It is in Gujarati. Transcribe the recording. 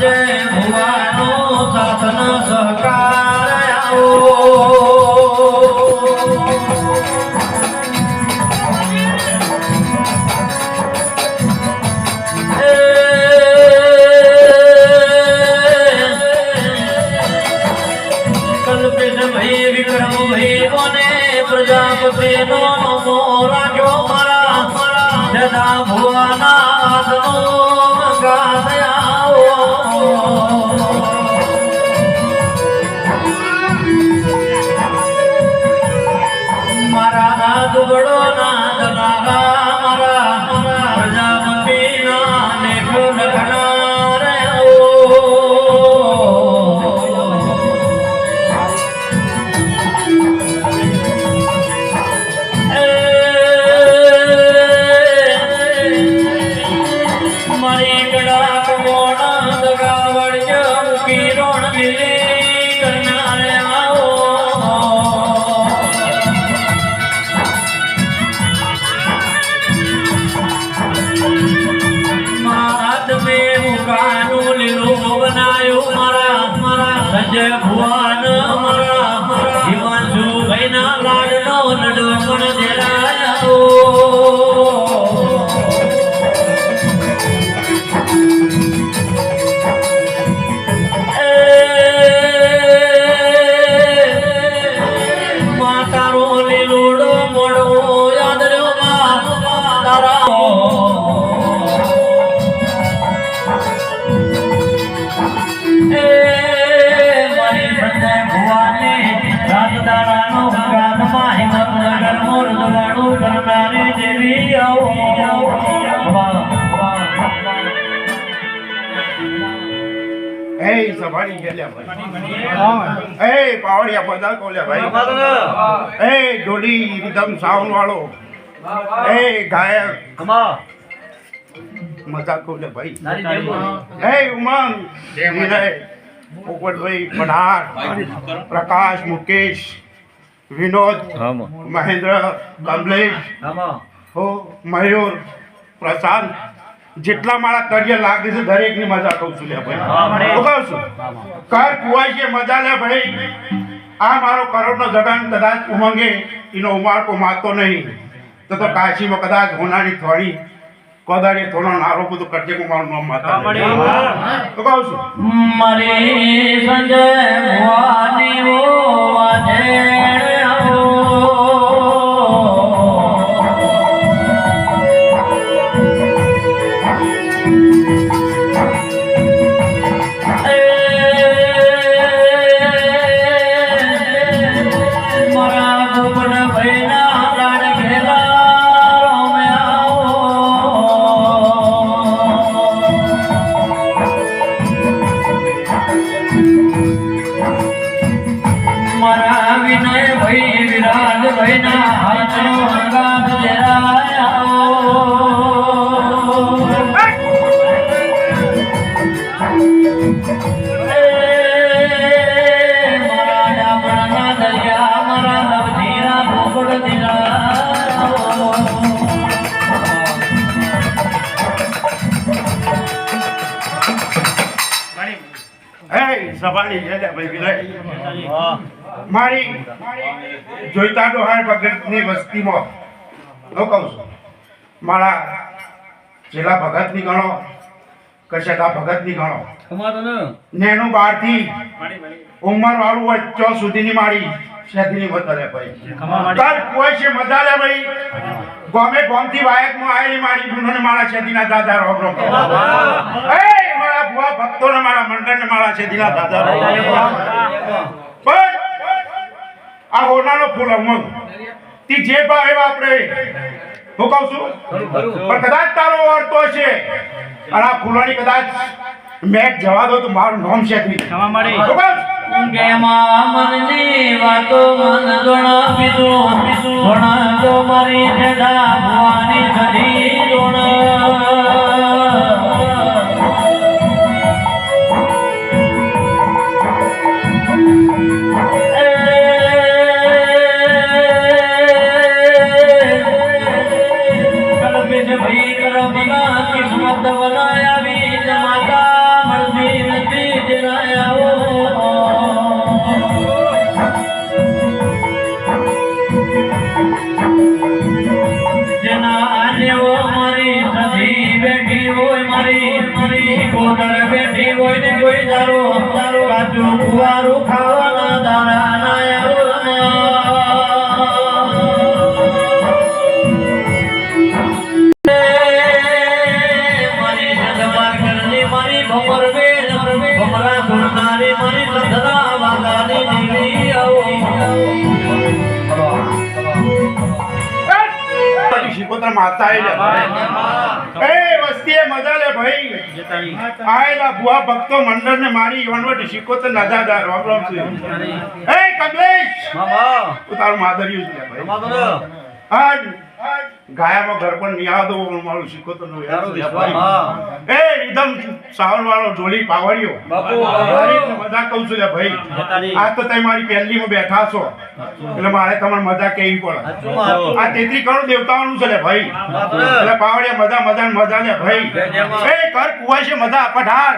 સંજય ભુવાનો સાધન સહકાર આવો વિક્રમ ભાઈ કોને પ્રજાપતિ નો નમો રાખ્યો મારા જના ભુવાના મારા નાદ બડો નાદ નાગા મારા પ્રજાપતિ ના નેખો લખના રે સંજય ભુવાન મારા હિમાંશુ ભાઈના લાડનો લડો પણ દેરાયો માતારો લીલોડો મોડો યાદ રહ્યો તારા સભાની ગેલ્યા ભાઈ એ પાવડિયા બધા કોલ્યા ભાઈ એ ઢોલી રીધમ સાઉન્ડ વાળો એ ગાયક મજા કોલ્યા ભાઈ એ ઉમંગ વિનય પોપટભાઈ પઢાર પ્રકાશ મુકેશ વિનોદ મહેન્દ્ર કમલેશ હો મયુર પ્રશાંત જેટલા મારા કરિયર લાગે છે દરેક ની મજા કહું છું લે ભાઈ હું કહું છું કર કુવાય છે મજા લે ભાઈ આ મારો કરોડનો જગાન કદાચ ઉમંગે એનો ઉમાળકો માતો નહીં તો કાશીમાં કદાચ હોનાની થોડી કોદારી થોડો નારો બધું કરજે હું મારું નામ માતા તો કહું છું મારે સંજય ભુવાની ઓ મારા વિનય ભાઈ વિરાજ ભાઈ ના હાથનો હંગામ મારા ડામણા દરિયા મારા નવધીરા ભોગડ દિલા સભાની ભાઈ વિનય મારી જોઈતા ડોહાર ભગતની વસ્તીમાં હું કહું છું મારા છેલ્લા ભગતની ગણો કશેતા ભગતની ગણો નેનું 12 થી ઉંમર વાળું હોય ત્યાં સુધીની મારી શેતીની વધારે ભાઈ તાર કોઈ છે મજા લે ભાઈ ગમે ગોમથી વાયકમાં આવેલી મારી બુનોને મારા શેતીના દાદા રોમ રોમ એ મારા ભુવા ભક્તોને મારા મંડળને મારા શેતીના દાદા રોમ પણ આ હોનાનો ફૂલ ઉમંગ તી જે ભાવ આપણે હું કહું છું પણ કદાચ તારો અર્થ હશે અને આ ફૂલોની કદાચ મેં જવા દો તો મારું નામ છે મનની વાતો મન ગણા પીધું ગણા તો મારી જડા ભવાની ઘડી કિસ્મત બનાયા વીજ માતા મળવી શિકોતર માતા આયેલા એ વસ્તીએ મજા લે ભાઈ આયેલા ભુવા ભક્તો મંડળ ને મારી વનવટ શિકોતર નજાદાર રામ રામ છે એ કમલેશ તું તારું માદરિયું છે ભાઈ આજ ગાયામાં ઘર પણ નહીં આવતો મારું શિકોતર નું એ રીધમ સાવર વાળો જોલી પાવડિયો મજા કહું છું લે ભાઈ આ તો તમે મારી પહેલી માં બેઠા છો એટલે મારે તમારે મજા કેવી પડે આ 33 કરોડ દેવતાઓનું છે લે ભાઈ એટલે પાવડિયા મજા લે ભાઈ એ ઘર કુવાય છે મજા પઢાર